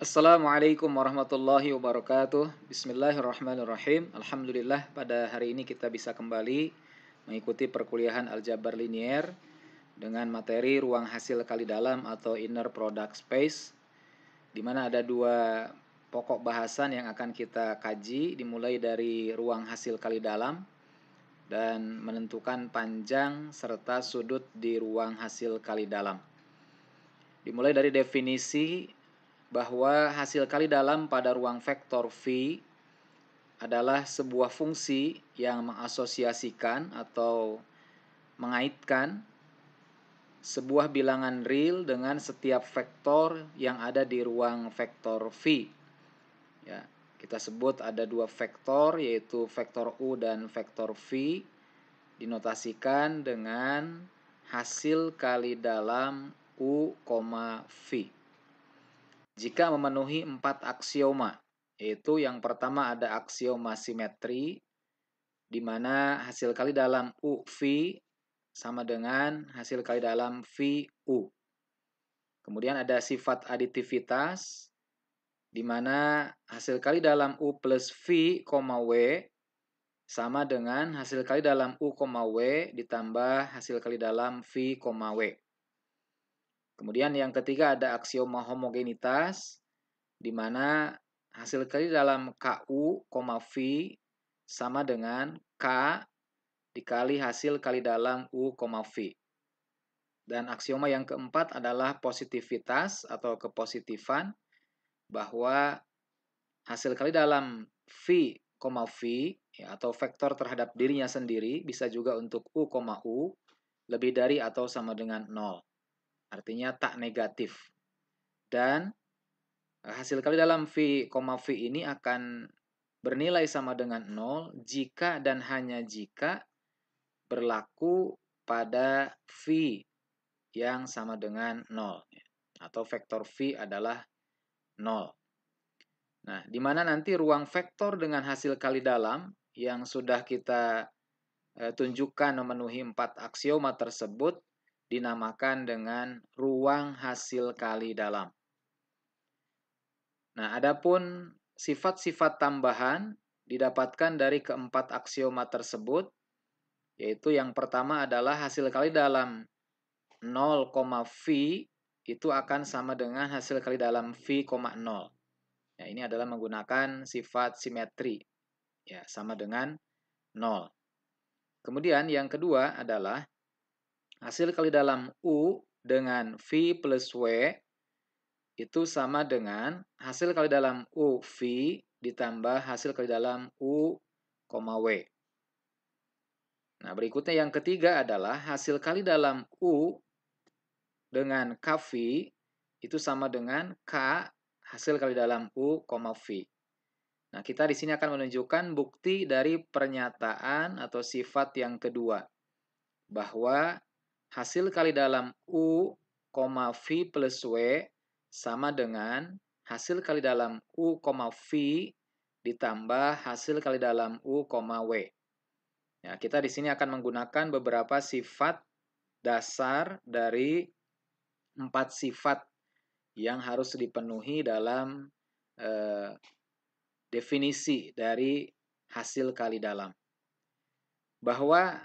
Assalamualaikum warahmatullahi wabarakatuh. Bismillahirrahmanirrahim. Alhamdulillah pada hari ini kita bisa kembali mengikuti perkuliahan aljabar linier dengan materi ruang hasil kali dalam atau inner product space, di mana ada dua pokok bahasan yang akan kita kaji, dimulai dari ruang hasil kali dalam dan menentukan panjang serta sudut di ruang hasil kali dalam. Dimulai dari definisi bahwa hasil kali dalam pada ruang vektor V adalah sebuah fungsi yang mengasosiasikan atau mengaitkan sebuah bilangan real dengan setiap vektor yang ada di ruang vektor V. Ya, kita sebut ada dua vektor, yaitu vektor U dan vektor V, dinotasikan dengan hasil kali dalam U, V. Jika memenuhi 4 aksioma, yaitu yang pertama ada aksioma simetri, di mana hasil kali dalam UV sama dengan hasil kali dalam VU. Kemudian ada sifat aditivitas, di mana hasil kali dalam U plus V, W sama dengan hasil kali dalam U, W ditambah hasil kali dalam V, W. Kemudian yang ketiga ada aksioma homogenitas, di mana hasil kali dalam KU, V sama dengan K dikali hasil kali dalam U, V. Dan aksioma yang keempat adalah positivitas atau kepositifan, bahwa hasil kali dalam V, V ya, atau vektor terhadap dirinya sendiri bisa juga untuk U, lebih dari atau sama dengan 0. Artinya tak negatif. Dan hasil kali dalam V, V ini akan bernilai sama dengan 0 jika dan hanya jika berlaku pada V yang sama dengan 0. Atau vektor V adalah 0. Nah, di mana nanti ruang vektor dengan hasil kali dalam yang sudah kita tunjukkan memenuhi 4 aksioma tersebut dinamakan dengan ruang hasil kali dalam. Nah, adapun sifat-sifat tambahan didapatkan dari keempat aksioma tersebut, yaitu yang pertama adalah hasil kali dalam 0, V itu akan sama dengan hasil kali dalam V, 0. Ya, ini adalah menggunakan sifat simetri. Ya, sama dengan 0. Kemudian yang kedua adalah hasil kali dalam U dengan V plus W itu sama dengan hasil kali dalam U, V ditambah hasil kali dalam U, W. Nah, berikutnya yang ketiga adalah hasil kali dalam U dengan KV itu sama dengan K hasil kali dalam U, V. Nah, kita di sini akan menunjukkan bukti dari pernyataan atau sifat yang kedua, bahwa hasil kali dalam U, V plus W sama dengan hasil kali dalam U, V ditambah hasil kali dalam U, W. Ya, kita di sini akan menggunakan beberapa sifat dasar dari 4 sifat yang harus dipenuhi dalam definisi dari hasil kali dalam. Bahwa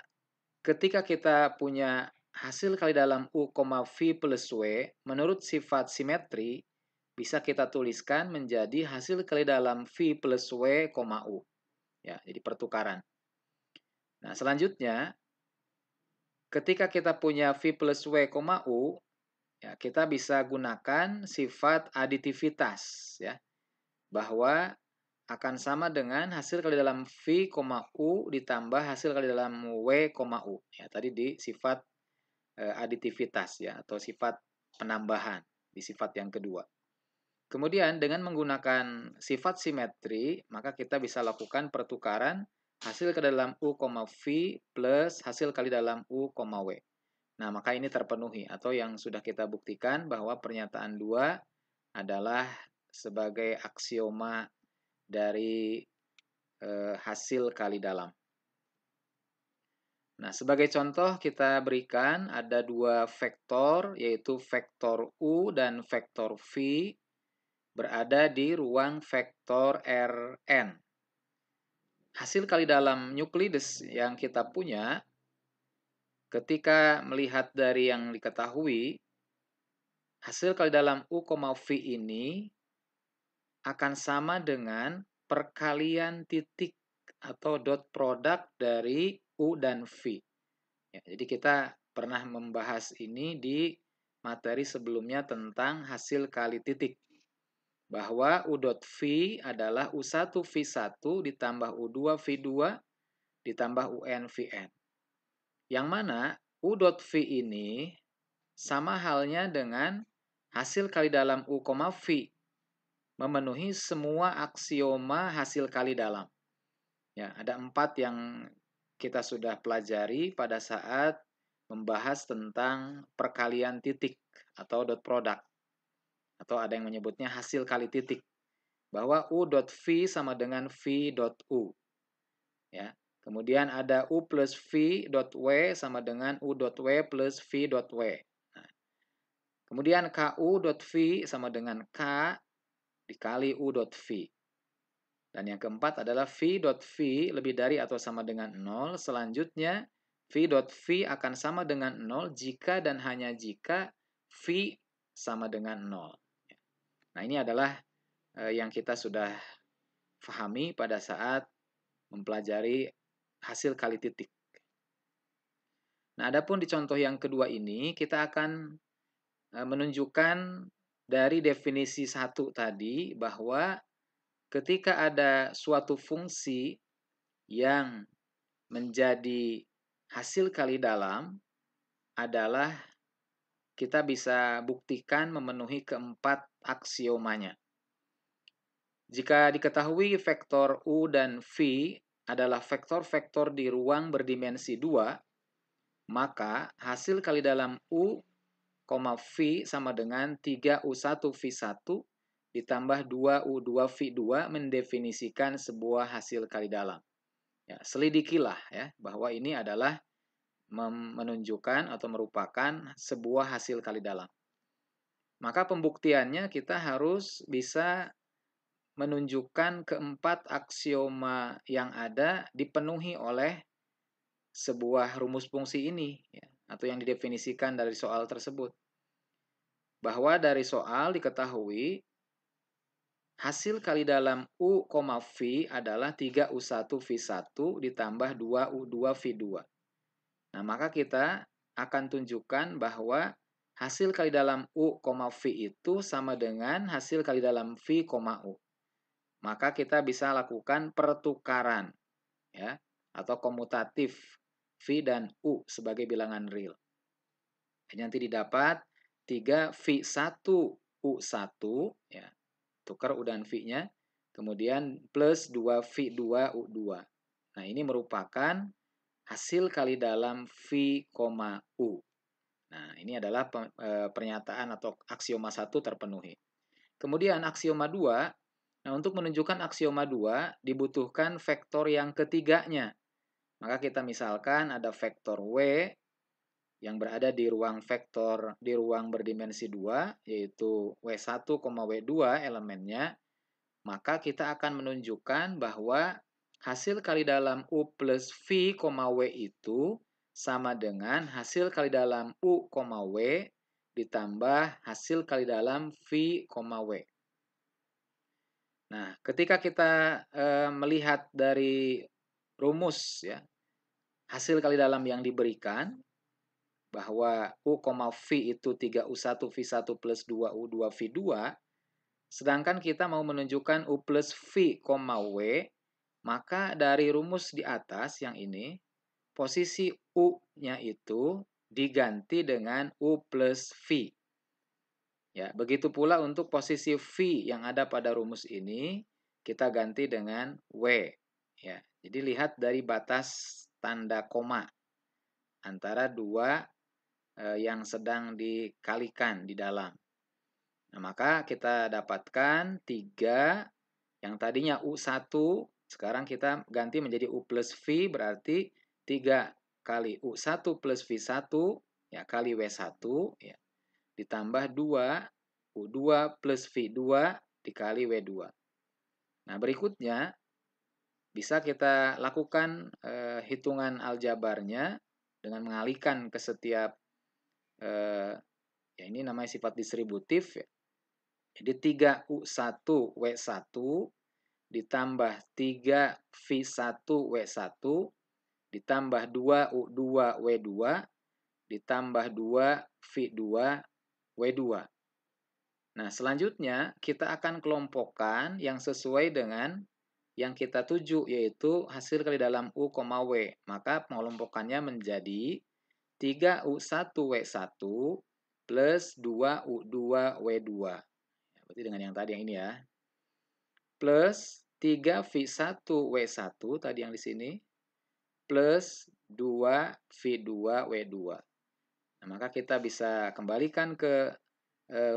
ketika kita punya hasil kali dalam U, V plus W, menurut sifat simetri, bisa kita tuliskan menjadi hasil kali dalam V plus W, U. Ya, jadi pertukaran. Nah, selanjutnya, ketika kita punya V plus W, U, ya, kita bisa gunakan sifat aditivitas, ya, bahwa akan sama dengan hasil kali dalam V, U ditambah hasil kali dalam W, U. Ya, tadi di sifat aditivitas, ya, atau sifat penambahan di sifat yang kedua. Kemudian dengan menggunakan sifat simetri, maka kita bisa lakukan pertukaran hasil kali dalam U, V plus hasil kali dalam U, W. Nah, maka ini terpenuhi atau yang sudah kita buktikan bahwa pernyataan 2 adalah sebagai aksioma dari hasil kali dalam. Nah, sebagai contoh kita berikan ada 2 vektor, yaitu vektor U dan vektor V, berada di ruang vektor Rn. Hasil kali dalam Euclides yang kita punya, ketika melihat dari yang diketahui, hasil kali dalam U, V ini akan sama dengan perkalian titik atau dot product dari U dan V. Ya, jadi kita pernah membahas ini di materi sebelumnya tentang hasil kali titik. Bahwa U dot V adalah U1 V1 ditambah U2 V2 ditambah UN Vn. Yang mana U dot V ini sama halnya dengan hasil kali dalam U, V, memenuhi semua aksioma hasil kali dalam. Ya, ada 4 yang kita sudah pelajari pada saat membahas tentang perkalian titik atau dot product. Atau ada yang menyebutnya hasil kali titik. Bahwa U dot V sama dengan V dot U. Ya. Kemudian ada U plus V dot W sama dengan U dot W plus V dot W. Nah, kemudian KU dot V sama dengan K dikali U dot V. Dan yang keempat adalah V dot V lebih dari atau sama dengan 0. Selanjutnya, V dot V akan sama dengan 0 jika dan hanya jika V sama dengan 0. Nah, ini adalah yang kita sudah pahami pada saat mempelajari hasil kali titik. Nah, adapun di contoh yang kedua ini, kita akan menunjukkan dari definisi 1 tadi bahwa ketika ada suatu fungsi yang menjadi hasil kali dalam adalah kita bisa buktikan memenuhi keempat aksiomanya. Jika diketahui vektor U dan V adalah vektor-vektor di ruang berdimensi 2, maka hasil kali dalam U, V sama dengan 3U1V1 ditambah 2U2V2 mendefinisikan sebuah hasil kali dalam. Ya, selidikilah ya bahwa ini adalah menunjukkan atau merupakan sebuah hasil kali dalam. Maka pembuktiannya kita harus bisa menunjukkan keempat aksioma yang ada dipenuhi oleh sebuah rumus fungsi ini ya, atau yang didefinisikan dari soal tersebut. Bahwa dari soal diketahui hasil kali dalam U, V adalah 3U1V1 ditambah 2U2V2. Nah, maka kita akan tunjukkan bahwa hasil kali dalam U, V itu sama dengan hasil kali dalam V, U. Maka kita bisa lakukan pertukaran ya atau komutatif V dan U sebagai bilangan real. Nanti didapat 3V1U1 ya. Tukar U dan V-nya, kemudian plus 2V2U2. Nah, ini merupakan hasil kali dalam V, U. Nah, ini adalah pernyataan atau aksioma 1 terpenuhi. Kemudian aksioma 2, nah untuk menunjukkan aksioma 2 dibutuhkan vektor yang ketiganya. Maka kita misalkan ada vektor W yang berada di ruang vektor di ruang berdimensi 2 yaitu W1, W2 elemennya, maka kita akan menunjukkan bahwa hasil kali dalam U plus V, W itu sama dengan hasil kali dalam U, W ditambah hasil kali dalam V, W. Nah, ketika kita melihat dari rumus ya, hasil kali dalam yang diberikan bahwa U, V itu 3U1V1 plus 2U2V2, sedangkan kita mau menunjukkan U plus V, W, maka dari rumus di atas yang ini, posisi U-nya itu diganti dengan U plus V. Ya, begitu pula untuk posisi V yang ada pada rumus ini, kita ganti dengan W. Ya, jadi lihat dari batas tanda koma antara dua yang sedang dikalikan di dalam. Nah, maka kita dapatkan 3 yang tadinya U1, sekarang kita ganti menjadi U plus V, berarti 3 kali U1 plus V1 ya kali W1 ya ditambah 2 U2 plus V2 dikali W2. Nah, berikutnya bisa kita lakukan hitungan aljabarnya dengan mengalihkan ke setiap ya ini namanya sifat distributif ya. Jadi 3U1W1 ditambah 3V1W1 ditambah 2U2W2 ditambah 2V2W2. Nah, selanjutnya kita akan kelompokkan yang sesuai dengan yang kita tuju, yaitu hasil kali dalam U, W. Maka pengelompokannya menjadi 3U1W1 plus 2U2W2. Ya, berarti dengan yang tadi yang ini ya. Plus 3V1W1 tadi yang di sini. Plus 2V2W2. Nah, maka kita bisa kembalikan ke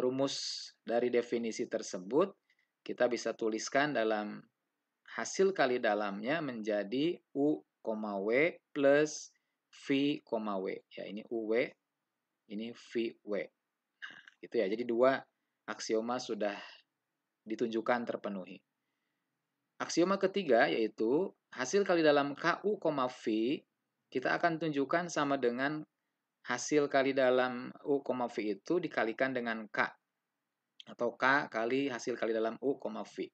rumus dari definisi tersebut. Kita bisa tuliskan dalam hasil kali dalamnya menjadi U, W plus V, W. Ya, ini UW, ini VW. Nah, gitu ya. Jadi dua aksioma sudah ditunjukkan terpenuhi. Aksioma ketiga yaitu hasil kali dalam KU, V kita akan tunjukkan sama dengan hasil kali dalam U, V itu dikalikan dengan K. Atau K kali hasil kali dalam U, V.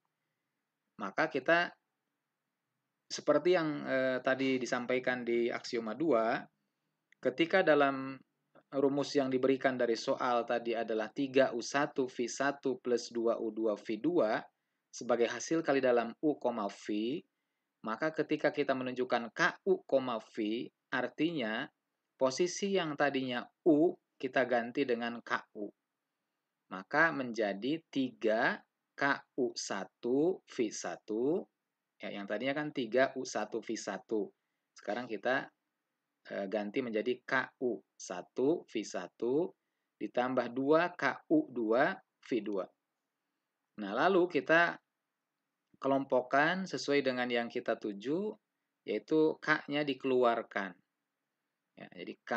Maka kita seperti yang tadi disampaikan di aksioma 2, ketika dalam rumus yang diberikan dari soal tadi adalah 3U1V1 plus 2U2V2 sebagai hasil kali dalam U, V, maka ketika kita menunjukkan KU, V, artinya posisi yang tadinya U kita ganti dengan KU. Maka menjadi 3KU1V1, ya, yang tadinya kan 3U1V1. Sekarang kita ganti menjadi KU1V1 ditambah 2KU2V2. Nah, lalu kita kelompokkan sesuai dengan yang kita tuju, yaitu K-nya dikeluarkan. Ya, jadi K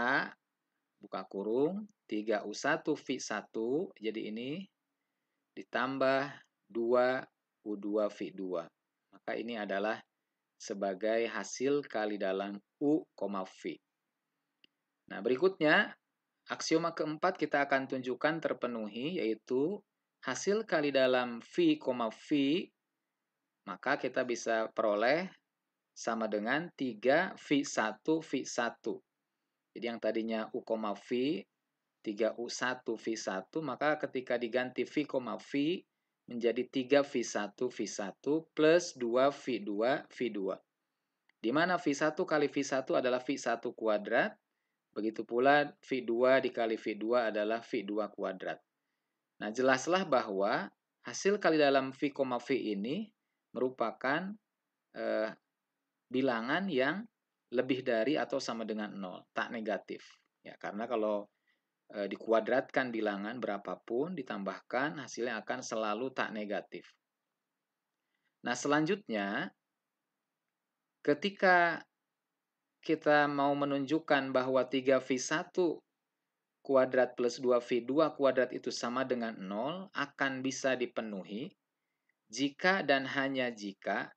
buka kurung 3U1V1 jadi ini ditambah 2U2V2. Maka ini adalah sebagai hasil kali dalam U, V. Nah, berikutnya aksioma keempat kita akan tunjukkan terpenuhi, yaitu hasil kali dalam V, V, maka kita bisa peroleh sama dengan 3V1V1. Jadi yang tadinya U, V, 3U1V1, maka ketika diganti V, V menjadi 3V1V1 plus 2V2V2. Di mana V1 kali V1 adalah V1 kuadrat, begitu pula V2 dikali V2 adalah V2 kuadrat. Nah, jelaslah bahwa hasil kali dalam V, V ini merupakan bilangan yang lebih dari atau sama dengan 0, tak negatif. Ya, karena kalau dikuadratkan bilangan berapapun ditambahkan hasilnya akan selalu tak negatif. Nah, selanjutnya ketika kita mau menunjukkan bahwa 3V1 kuadrat plus 2V2 kuadrat itu sama dengan 0 akan bisa dipenuhi jika dan hanya jika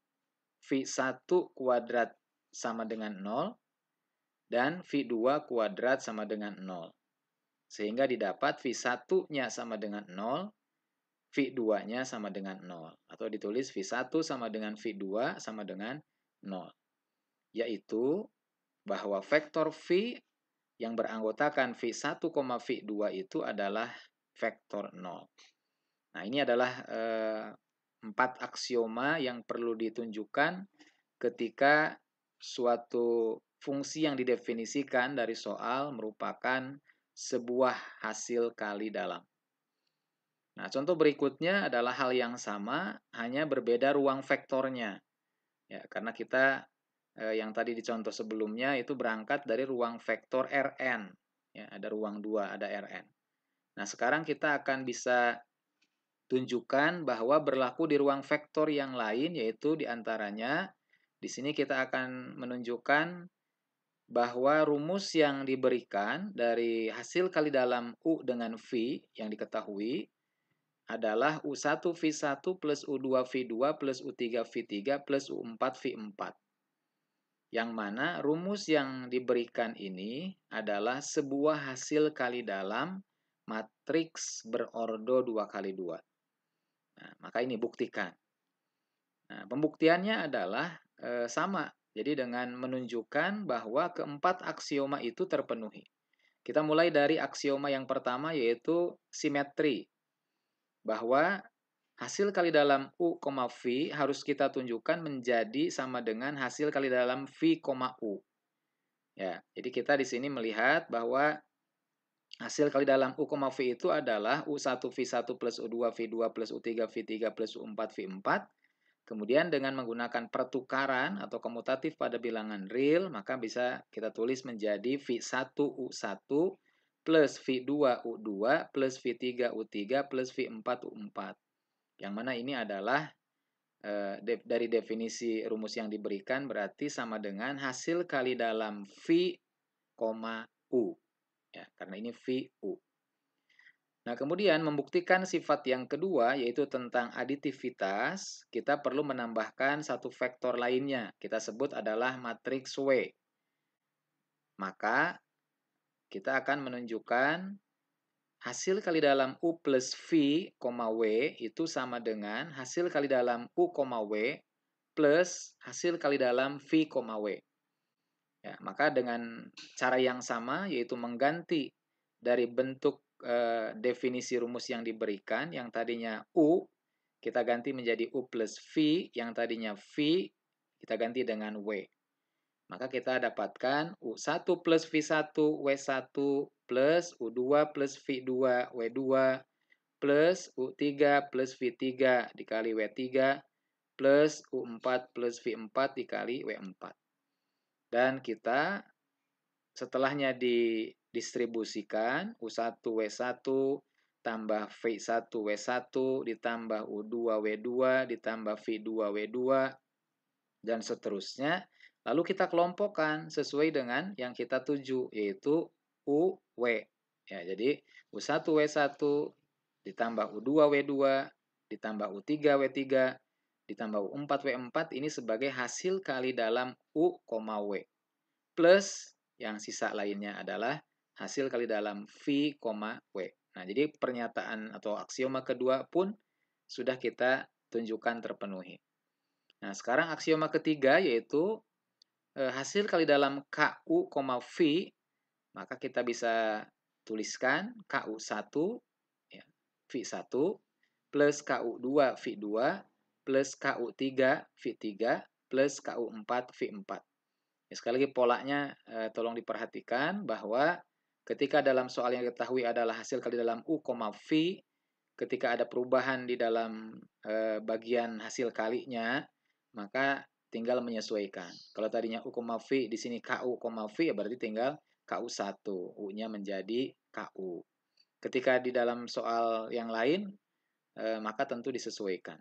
V1 kuadrat sama dengan 0 dan V2 kuadrat sama dengan 0. Sehingga didapat V1-nya sama dengan 0, V2-nya sama dengan 0. Atau ditulis V1 sama dengan V2 sama dengan 0. Yaitu bahwa vektor V yang beranggotakan V1, V2 itu adalah vektor 0. Nah, ini adalah 4 aksioma yang perlu ditunjukkan ketika suatu fungsi yang didefinisikan dari soal merupakan sebuah hasil kali dalam. Nah, contoh berikutnya adalah hal yang sama, hanya berbeda ruang vektornya. Ya, karena kita yang tadi di contoh sebelumnya itu berangkat dari ruang vektor Rn. Ya, ada ruang 2, ada Rn. Nah, sekarang kita akan bisa tunjukkan bahwa berlaku di ruang vektor yang lain, yaitu diantaranya di sini kita akan menunjukkan bahwa rumus yang diberikan dari hasil kali dalam U dengan V yang diketahui adalah U1V1 plus U2V2 plus U3V3 plus U4V4. Yang mana rumus yang diberikan ini adalah sebuah hasil kali dalam matriks berordo 2 kali 2. Nah, maka ini buktikan. Nah, pembuktiannya adalah sama. Jadi dengan menunjukkan bahwa keempat aksioma itu terpenuhi. Kita mulai dari aksioma yang pertama yaitu simetri. Bahwa hasil kali dalam U, V harus kita tunjukkan menjadi sama dengan hasil kali dalam V, U. Ya, jadi kita di sini melihat bahwa hasil kali dalam U, V itu adalah U1V1 plus U2V2 plus U3V3 plus U4V4. Kemudian dengan menggunakan pertukaran atau komutatif pada bilangan real, maka bisa kita tulis menjadi V1U1 plus V2U2 plus V3U3 plus V4U4. Yang mana ini adalah dari definisi rumus yang diberikan berarti sama dengan hasil kali dalam V, U. Ya, karena ini VU. Nah, kemudian membuktikan sifat yang kedua, yaitu tentang aditivitas, kita perlu menambahkan satu vektor lainnya. Kita sebut adalah matriks W. Maka, kita akan menunjukkan hasil kali dalam U plus V, W itu sama dengan hasil kali dalam U, W plus hasil kali dalam V, W. Ya, maka dengan cara yang sama, yaitu mengganti dari bentuk definisi rumus yang diberikan, yang tadinya U, kita ganti menjadi U plus V, yang tadinya V, kita ganti dengan W. Maka kita dapatkan U1 plus V1, W1, plus U2 plus V2, W2, plus U3 plus V3 dikali W3, plus U4 plus V4 dikali W4. Dan kita setelahnya didistribusikan U1 W1 tambah V1 W1 ditambah U2 W2 ditambah V2 W2 dan seterusnya. Lalu kita kelompokkan sesuai dengan yang kita tuju, yaitu U, W. Ya, jadi U1 W1 ditambah U2 W2 ditambah U3 W3 ditambah U4 W4 ini sebagai hasil kali dalam U, W. Plus yang sisa lainnya adalah hasil kali dalam V, W. Nah, jadi pernyataan atau aksioma kedua pun sudah kita tunjukkan terpenuhi. Nah, sekarang aksioma ketiga yaitu hasil kali dalam KU, V, maka kita bisa tuliskan KU1 ya, V1 plus KU2 V2 plus KU3 V3 plus KU4 V4. Ya, sekali lagi polanya tolong diperhatikan bahwa ketika dalam soal yang diketahui adalah hasil kali dalam U, V, ketika ada perubahan di dalam bagian hasil kalinya, maka tinggal menyesuaikan. Kalau tadinya U, V, di sini KU, V, ya berarti tinggal KU1, U-nya menjadi KU. Ketika di dalam soal yang lain, maka tentu disesuaikan.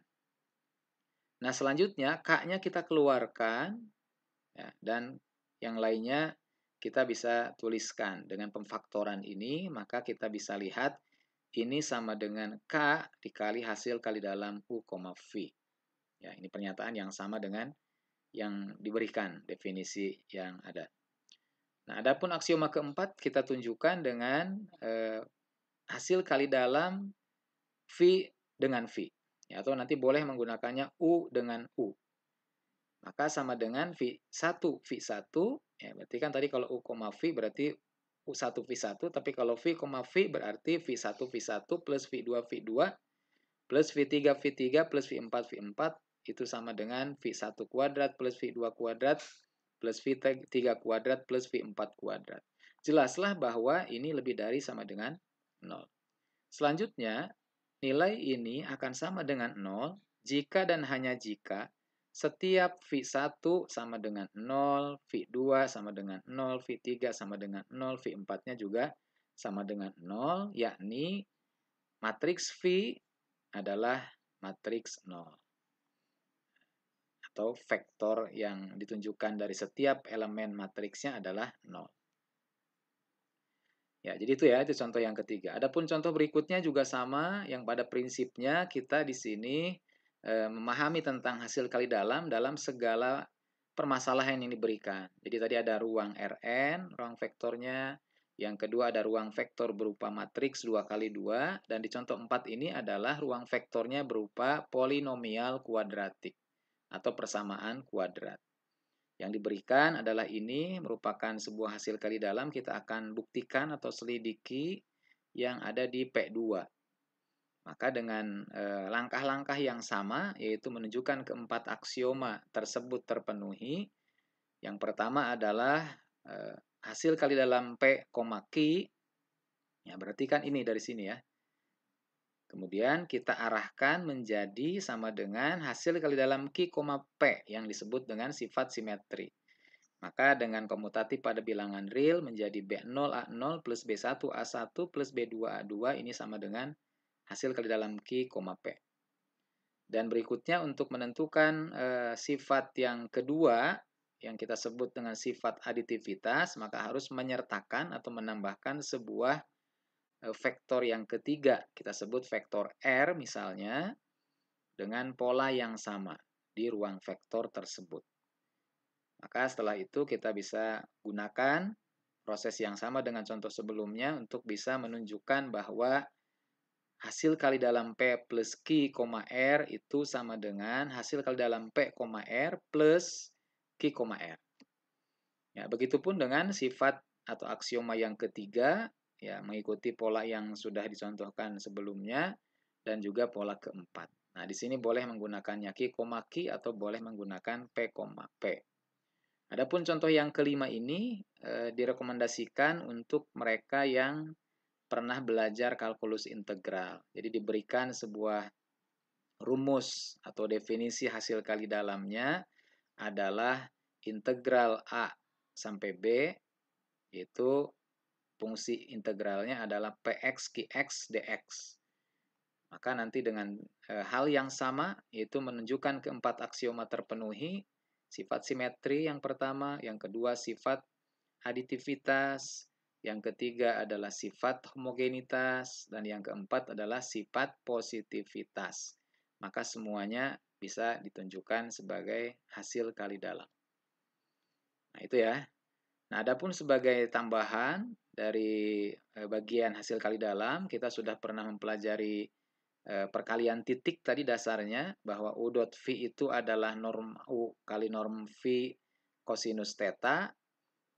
Nah, selanjutnya K-nya kita keluarkan, ya, dan yang lainnya kita bisa tuliskan dengan pemfaktoran ini, maka kita bisa lihat ini sama dengan K dikali hasil kali dalam U, V. Ya, ini pernyataan yang sama dengan yang diberikan definisi yang ada. Nah, adapun aksioma keempat kita tunjukkan dengan hasil kali dalam V dengan V. Ya, atau nanti boleh menggunakannya U dengan U. Maka sama dengan V1, V1, ya berarti kan tadi kalau U, V berarti U1, V1, tapi kalau V, V berarti V1, V1 plus V2, V2 plus V3, V3 plus V4, V4 itu sama dengan V1 kuadrat plus V2 kuadrat plus V3 kuadrat plus V4 kuadrat. Jelaslah bahwa ini lebih dari sama dengan 0. Selanjutnya, nilai ini akan sama dengan 0 jika dan hanya jika setiap V1 sama dengan 0, V2 sama dengan 0, V3 sama dengan 0, V4-nya juga sama dengan 0, yakni matriks V adalah matriks 0. Atau vektor yang ditunjukkan dari setiap elemen matriksnya adalah 0. Ya, jadi itu contoh yang ketiga. Adapun contoh berikutnya juga sama, yang pada prinsipnya kita di sini memahami tentang hasil kali dalam segala permasalahan yang diberikan. Jadi tadi ada ruang Rn, ruang vektornya. Yang kedua ada ruang vektor berupa matriks 2 kali 2. Dan di contoh 4 ini adalah ruang vektornya berupa polinomial kuadratik atau persamaan kuadrat. Yang diberikan adalah ini merupakan sebuah hasil kali dalam, kita akan buktikan atau selidiki yang ada di P2. Maka dengan langkah-langkah yang sama, yaitu menunjukkan keempat aksioma tersebut terpenuhi. Yang pertama adalah hasil kali dalam P, Q. Ya, berarti kan ini dari sini ya. Kemudian kita arahkan menjadi sama dengan hasil kali dalam Q, P yang disebut dengan sifat simetri. Maka dengan komutatif pada bilangan real menjadi B0A0 plus B1A1 plus B2A2 ini sama dengan hasil kali dalam Q, P. Dan berikutnya untuk menentukan sifat yang kedua yang kita sebut dengan sifat aditivitas, maka harus menyertakan atau menambahkan sebuah vektor yang ketiga, kita sebut vektor R misalnya, dengan pola yang sama di ruang vektor tersebut. Maka setelah itu kita bisa gunakan proses yang sama dengan contoh sebelumnya untuk bisa menunjukkan bahwa hasil kali dalam P plus Q, R itu sama dengan hasil kali dalam P, R plus Q, R. Ya, begitupun dengan sifat atau aksioma yang ketiga, ya mengikuti pola yang sudah dicontohkan sebelumnya dan juga pola keempat. Nah, di sini boleh menggunakannya Q, Q atau boleh menggunakan P, P. Adapun contoh yang kelima ini direkomendasikan untuk mereka yang pernah belajar kalkulus integral. Jadi diberikan sebuah rumus atau definisi hasil kali dalamnya adalah integral A sampai B, yaitu fungsi integralnya adalah Px, Qx, Dx. Maka nanti dengan hal yang sama, yaitu menunjukkan keempat aksioma terpenuhi, sifat simetri yang pertama, yang kedua sifat aditivitas, yang ketiga adalah sifat homogenitas, dan yang keempat adalah sifat positivitas. Maka semuanya bisa ditunjukkan sebagai hasil kali dalam. Nah, itu ya. Nah, adapun sebagai tambahan dari bagian hasil kali dalam, kita sudah pernah mempelajari perkalian titik tadi dasarnya, bahwa U dot V itu adalah norm U kali norm V kosinus theta.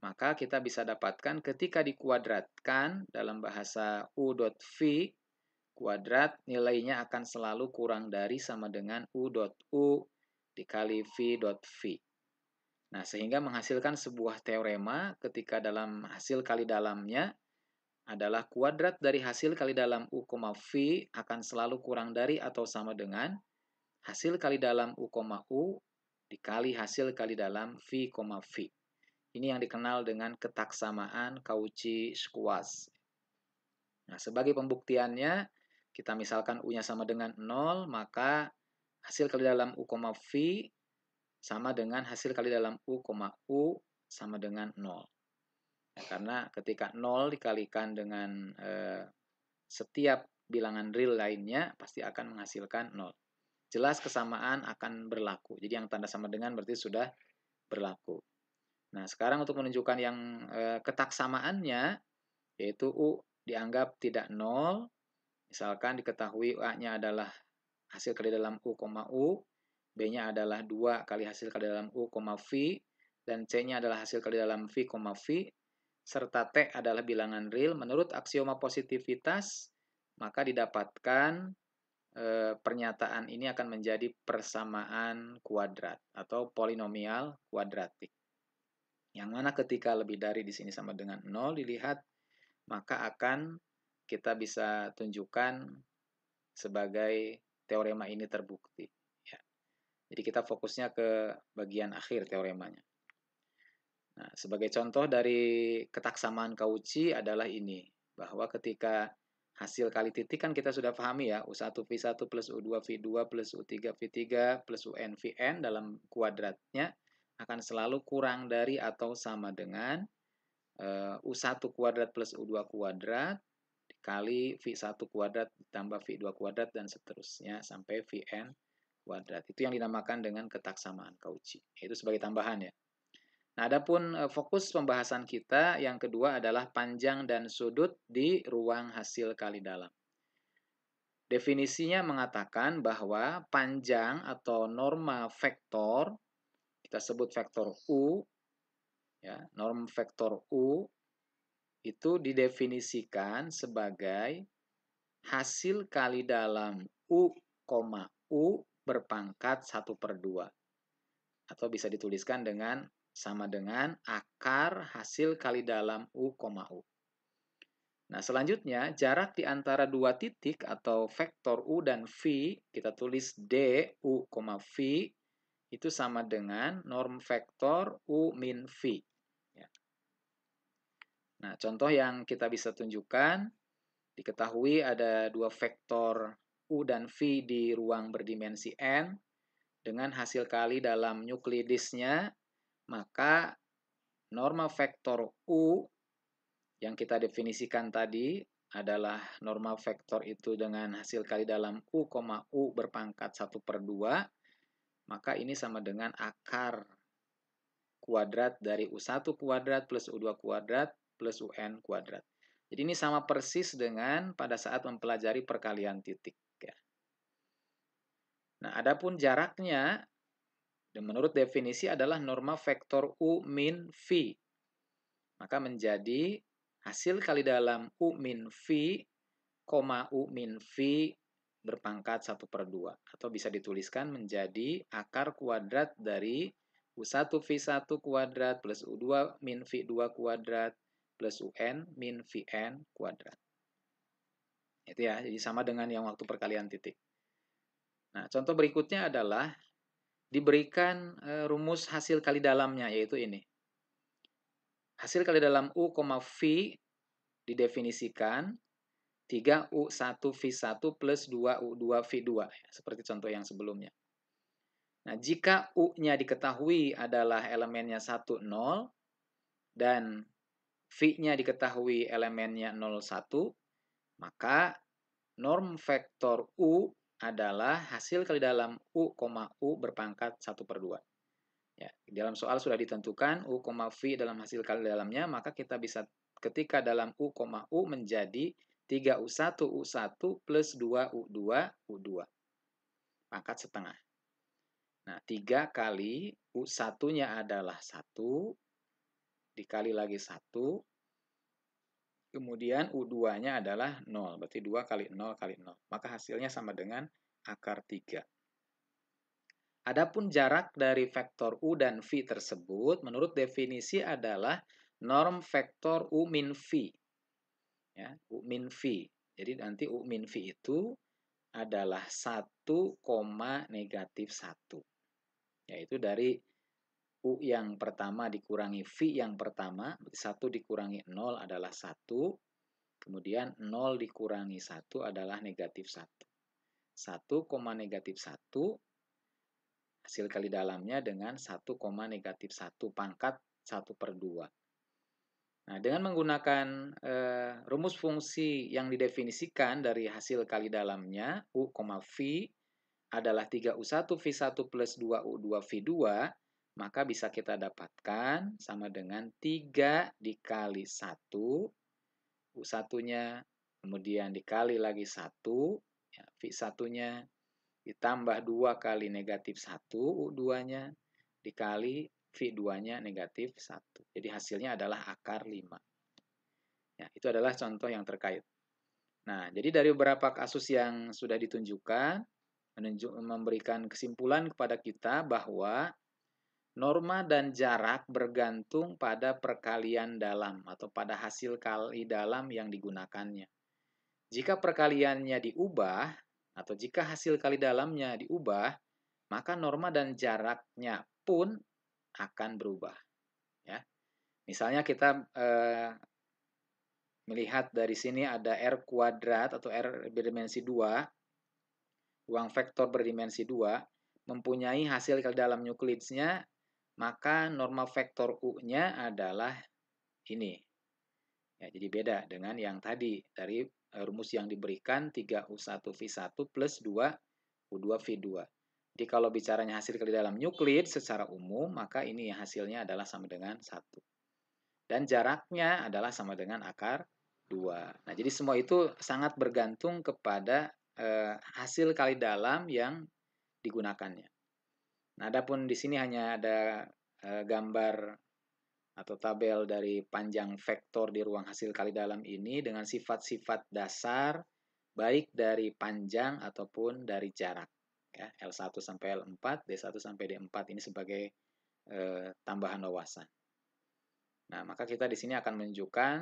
Maka kita bisa dapatkan ketika dikuadratkan dalam bahasa U dot V kuadrat, nilainya akan selalu kurang dari sama dengan U dot U dikali V dot V. Nah, sehingga menghasilkan sebuah teorema ketika dalam hasil kali dalamnya adalah kuadrat dari hasil kali dalam U, V akan selalu kurang dari atau sama dengan hasil kali dalam U, dikali hasil kali dalam V, V. Ini yang dikenal dengan ketaksamaan Cauchy-Schwarz. Nah, sebagai pembuktiannya, kita misalkan U-nya sama dengan 0, maka hasil kali dalam U, V sama dengan hasil kali dalam U, sama dengan 0. Ya, karena ketika 0 dikalikan dengan setiap bilangan real lainnya, pasti akan menghasilkan 0. Jelas kesamaan akan berlaku. Jadi yang tanda sama dengan berarti sudah berlaku. Nah, sekarang untuk menunjukkan yang ketaksamaannya, yaitu U dianggap tidak 0. Misalkan diketahui A-nya adalah hasil kali dalam U, B-nya adalah 2 kali hasil kali dalam U, V, dan C-nya adalah hasil kali dalam V, V, serta T adalah bilangan real. Menurut aksioma positivitas, maka didapatkan pernyataan ini akan menjadi persamaan kuadrat atau polinomial kuadratik. Yang mana ketika lebih dari di sini sama dengan 0 dilihat, maka akan kita bisa tunjukkan sebagai teorema ini terbukti. Ya. Jadi kita fokusnya ke bagian akhir teoremanya. Nah, sebagai contoh dari ketaksamaan Cauchy adalah ini, bahwa ketika hasil kali titik kan kita sudah pahami ya, U1 V1 plus U2 V2 plus U3 V3 plus UN Vn dalam kuadratnya akan selalu kurang dari atau sama dengan U1 kuadrat plus U2 kuadrat dikali V1 kuadrat ditambah V2 kuadrat dan seterusnya sampai Vn kuadrat. Itu yang dinamakan dengan ketaksamaan Cauchy. Itu sebagai tambahan ya. Nah, adapun fokus pembahasan kita yang kedua adalah panjang dan sudut di ruang hasil kali dalam. Definisinya mengatakan bahwa panjang atau norma vektor, kita sebut vektor U, ya, norm vektor U itu didefinisikan sebagai hasil kali dalam U, U berpangkat 1/2. Atau bisa dituliskan dengan sama dengan akar hasil kali dalam U, U. Nah, selanjutnya jarak di antara dua titik atau vektor U dan V, kita tulis D, U, V, itu sama dengan norm vektor U min V. Ya. Nah, contoh yang kita bisa tunjukkan, diketahui ada dua vektor U dan V di ruang berdimensi N, dengan hasil kali dalam nuklidisnya, maka norma vektor U yang kita definisikan tadi adalah norma vektor itu dengan hasil kali dalam U, U berpangkat 1/2, maka ini sama dengan akar kuadrat dari U1 kuadrat plus U2 kuadrat plus UN kuadrat. Jadi ini sama persis dengan pada saat mempelajari perkalian titik. Ya. Nah, adapun jaraknya, menurut definisi adalah norma vektor U min V. Maka menjadi hasil kali dalam U min V, U min V berpangkat 1/2. Atau bisa dituliskan menjadi akar kuadrat dari U1 V1 kuadrat plus U2 min V2 kuadrat plus UN min Vn kuadrat. Itu ya, jadi sama dengan yang waktu perkalian titik. Nah, contoh berikutnya adalah diberikan rumus hasil kali dalamnya, yaitu ini. Hasil kali dalam U, V didefinisikan 3U1V1 plus 2U2V2, seperti contoh yang sebelumnya. Nah, jika U-nya diketahui adalah elemennya 1, 0, dan V-nya diketahui elemennya 0, 1, maka norm vektor U adalah hasil kali dalam U, U berpangkat 1/2. Ya, dalam soal sudah ditentukan U, V dalam hasil kali dalamnya, maka kita bisa ketika dalam U, U menjadi 3U1 U1 plus 2U2 U2. Pangkat setengah. Nah, 3 kali U1-nya adalah 1, dikali lagi 1, kemudian U2-nya adalah 0, berarti 2 kali 0 kali 0. Maka hasilnya sama dengan akar 3. Adapun jarak dari vektor U dan V tersebut, menurut definisi adalah norm vektor U min V. Ya, U min V. Jadi nanti U min V itu adalah 1, negatif 1. Yaitu dari U yang pertama dikurangi V yang pertama, berarti 1 dikurangi 0 adalah 1. Kemudian 0 dikurangi 1 adalah negatif 1. 1, negatif 1 hasil kali dalamnya dengan 1, negatif 1 pangkat 1/2. Nah, dengan menggunakan rumus fungsi yang didefinisikan dari hasil kali dalamnya, U, V adalah 3U1 V1 plus 2U2 V2, maka bisa kita dapatkan sama dengan 3 dikali 1, U1-nya, kemudian dikali lagi 1, ya, V1-nya, ditambah 2 kali negatif 1, U2-nya, dikali V2-nya negatif 1. Jadi hasilnya adalah akar 5. Ya, itu adalah contoh yang terkait. Nah, jadi dari beberapa kasus yang sudah ditunjukkan, memberikan kesimpulan kepada kita bahwa norma dan jarak bergantung pada perkalian dalam atau pada hasil kali dalam yang digunakannya. Jika perkaliannya diubah, atau jika hasil kali dalamnya diubah, maka norma dan jaraknya pun akan berubah. Ya. Misalnya kita melihat dari sini ada R kuadrat atau R berdimensi 2, ruang vektor berdimensi 2, mempunyai hasil kali dalam nuklidisnya, maka norma vektor U-nya adalah ini. Ya, jadi beda dengan yang tadi dari rumus yang diberikan 3U1V1 plus 2U2V2. Jadi kalau bicaranya hasil kali dalam Euclid secara umum, maka ini hasilnya adalah sama dengan 1. Dan jaraknya adalah sama dengan akar 2. Nah, jadi semua itu sangat bergantung kepada hasil kali dalam yang digunakannya. Nah, adapun di sini hanya ada gambar atau tabel dari panjang vektor di ruang hasil kali dalam ini dengan sifat-sifat dasar baik dari panjang ataupun dari jarak. Ya, L1 sampai L4, D1 sampai D4 ini sebagai tambahan wawasan. Nah, maka kita di sini akan menunjukkan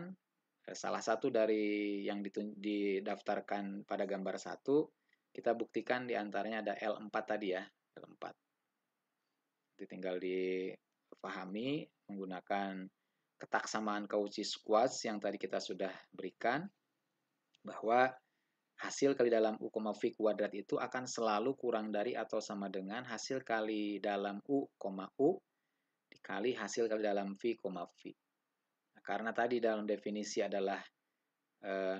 salah satu dari yang didaftarkan pada gambar 1, kita buktikan di antaranya ada L4 tadi ya, L4. Jadi tinggal dipahami menggunakan ketaksamaan Cauchy-Schwarz yang tadi kita sudah berikan, bahwa hasil kali dalam U, V kuadrat itu akan selalu kurang dari atau sama dengan hasil kali dalam U, dikali hasil kali dalam V, V. Nah, karena tadi dalam definisi adalah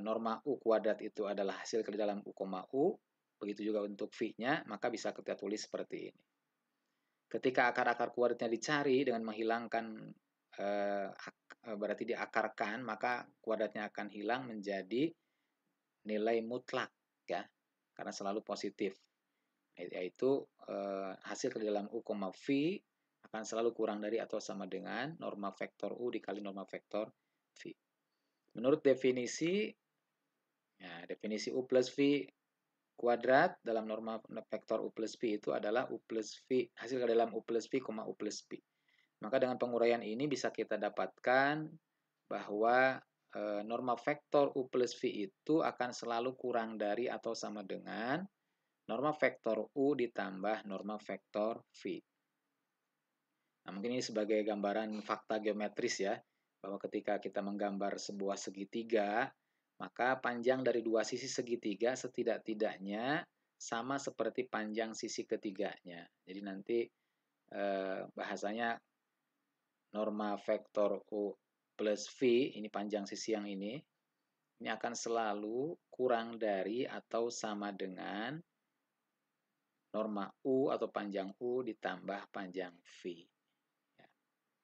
norma U kuadrat itu adalah hasil kali dalam U, begitu juga untuk V-nya, maka bisa kita tulis seperti ini. Ketika akar-akar kuadratnya dicari dengan menghilangkan berarti diakarkan, maka kuadratnya akan hilang menjadi nilai mutlak ya, karena selalu positif, yaitu hasil kali dalam U, V akan selalu kurang dari atau sama dengan norma vektor U dikali norma vektor V. Menurut definisi U plus V kuadrat dalam norma vektor U plus V itu adalah U plus V, hasil kali dalam U plus V, U plus V. Maka dengan penguraian ini bisa kita dapatkan bahwa norma vektor U plus V itu akan selalu kurang dari atau sama dengan norma vektor U ditambah norma vektor V. Nah, mungkin ini sebagai gambaran fakta geometris ya, bahwa ketika kita menggambar sebuah segitiga, maka panjang dari dua sisi segitiga setidak-tidaknya sama seperti panjang sisi ketiganya. Jadi nanti bahasanya norma vektor U plus V, ini panjang sisi yang ini akan selalu kurang dari atau sama dengan norma U atau panjang U ditambah panjang V. Ya.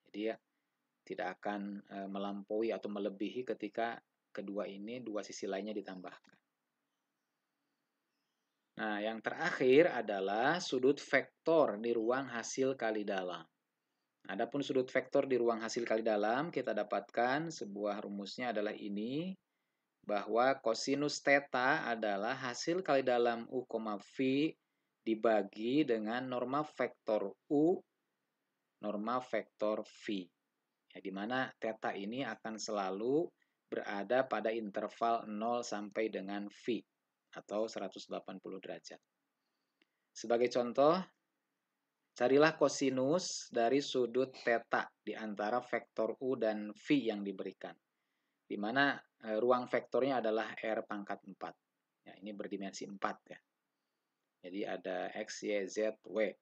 Jadi ya, tidak akan melampaui atau melebihi ketika kedua ini, dua sisi lainnya ditambahkan. Nah, yang terakhir adalah sudut vektor di ruang hasil kali dalam. Adapun sudut vektor di ruang hasil kali dalam, kita dapatkan sebuah rumusnya adalah ini, bahwa kosinus theta adalah hasil kali dalam U, V dibagi dengan norma vektor U, norma vektor V. Ya, di mana theta ini akan selalu berada pada interval 0 sampai dengan V atau 180 derajat. Sebagai contoh, carilah kosinus dari sudut theta di antara vektor U dan V yang diberikan. Di mana ruang vektornya adalah R pangkat 4. Ya, ini berdimensi 4 ya. Jadi ada X, Y, Z, W.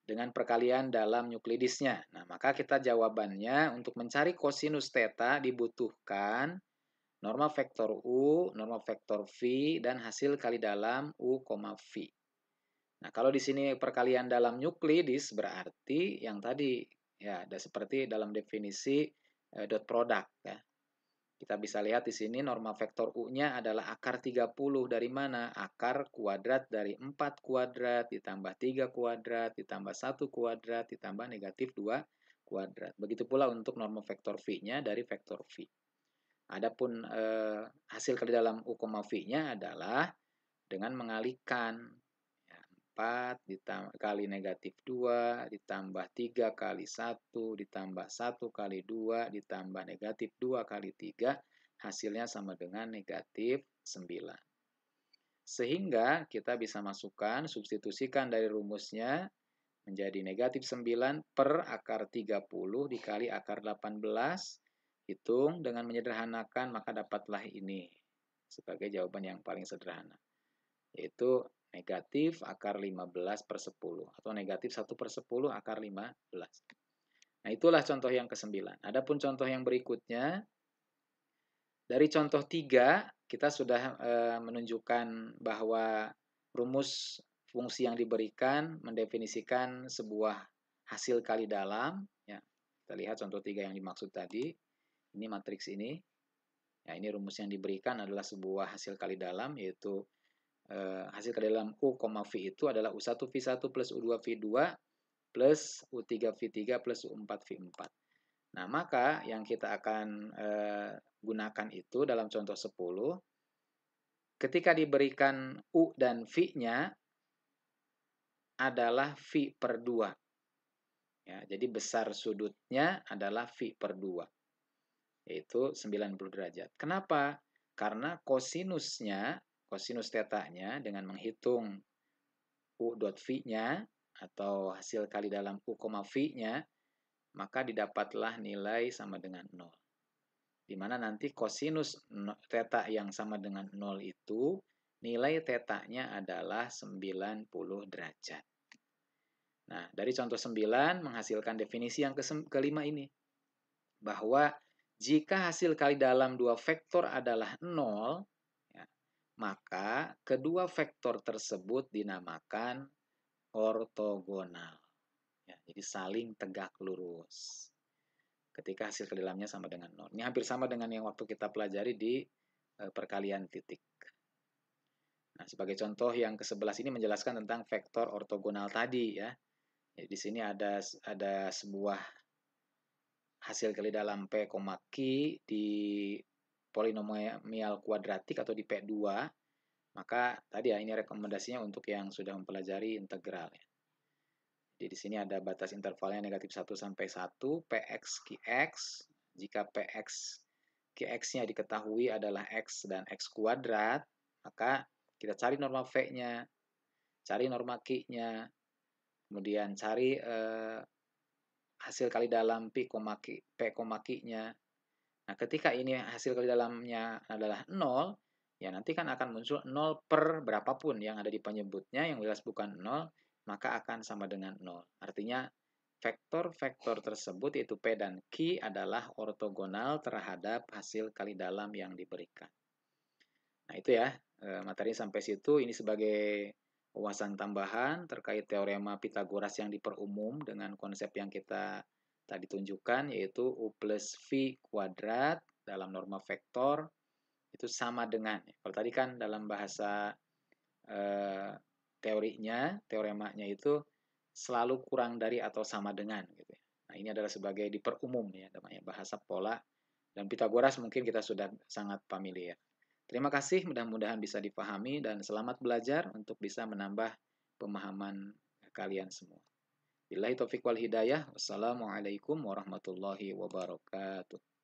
Dengan perkalian dalam Euclidisnya. Nah, maka kita jawabannya untuk mencari kosinus theta dibutuhkan norma vektor U, norma vektor V, dan hasil kali dalam U, V. Nah, kalau di sini perkalian dalam Euclidis berarti yang tadi ya ada seperti dalam definisi dot product ya. Kita bisa lihat di sini norma vektor U-nya adalah akar 30 dari mana? Akar kuadrat dari 4 kuadrat ditambah 3 kuadrat ditambah 1 kuadrat ditambah negatif 2 kuadrat. Begitu pula untuk norma vektor V-nya dari vektor V. Adapun hasil kali dalam U, V-nya adalah dengan mengalihkan 4 kali negatif 2 ditambah 3 kali 1 ditambah 1 kali 2 ditambah negatif 2 kali 3 hasilnya sama dengan negatif 9. Sehingga kita bisa masukkan, substitusikan dari rumusnya menjadi negatif 9 per akar 30 dikali akar 18. Hitung dengan menyederhanakan maka dapatlah ini sebagai jawaban yang paling sederhana. Yaitu negatif akar 15 per 10 atau negatif 1 per 10 akar 15. Nah, itulah contoh yang ke-9. Adapun contoh yang berikutnya, dari contoh 3, kita sudah menunjukkan bahwa rumus fungsi yang diberikan mendefinisikan sebuah hasil kali dalam. Ya, kita lihat contoh 3 yang dimaksud tadi. Ini matriks ini. Ya, ini rumus yang diberikan adalah sebuah hasil kali dalam, yaitu hasil kali dalam U, V itu adalah U1V1 plus U2V2 plus U3V3 plus U4V4. Nah, maka yang kita akan gunakan itu dalam contoh 10, ketika diberikan U dan V-nya adalah V per 2. Ya, jadi besar sudutnya adalah V per 2, yaitu 90 derajat. Kenapa? Karena kosinus tetanya dengan menghitung U dot V-nya atau hasil kali dalam U, V-nya, maka didapatlah nilai sama dengan 0. Di mana nanti kosinus theta yang sama dengan 0 itu nilai tetanya adalah 90 derajat. Nah, dari contoh 9 menghasilkan definisi yang kelima ini. Bahwa jika hasil kali dalam dua vektor adalah 0, ya, maka kedua vektor tersebut dinamakan ortogonal. Ya, jadi saling tegak lurus ketika hasil kali dalamnya sama dengan 0. Ini hampir sama dengan yang waktu kita pelajari di perkalian titik. Nah, sebagai contoh yang ke-11 ini menjelaskan tentang vektor ortogonal tadi ya. Jadi di sini ada sebuah hasil kali dalam P, Q di polinomial kuadratik atau di P2. Maka tadi ya ini rekomendasinya untuk yang sudah mempelajari integral ya. Jadi di sini ada batas intervalnya negatif 1 sampai 1, Px, Qx. Jika Px, Qx-nya diketahui adalah X dan X kuadrat, maka kita cari norma V-nya, cari norma Q-nya, kemudian cari hasil kali dalam P, Q-nya. Nah, ketika ini hasil kali dalamnya adalah 0, ya nanti kan akan muncul 0 per berapapun yang ada di penyebutnya, yang jelas bukan 0, maka akan sama dengan 0. Artinya, vektor-vektor tersebut yaitu P dan Q adalah ortogonal terhadap hasil kali dalam yang diberikan. Nah, itu ya, materi sampai situ. Ini sebagai wawasan tambahan terkait teorema Pitagoras yang diperumum dengan konsep yang kita tadi tunjukkan, yaitu U plus V kuadrat dalam norma vektor itu sama dengan, kalau tadi kan dalam bahasa teoremanya itu selalu kurang dari atau sama dengan gitu ya. Nah, ini adalah sebagai diperumum ya, namanya bahasa pola, dan Pitagoras mungkin kita sudah sangat familiar. Terima kasih, mudah-mudahan bisa dipahami dan selamat belajar untuk bisa menambah pemahaman kalian semua. Billahi taufiq wal hidayah. Wassalamualaikum warahmatullahi wabarakatuh.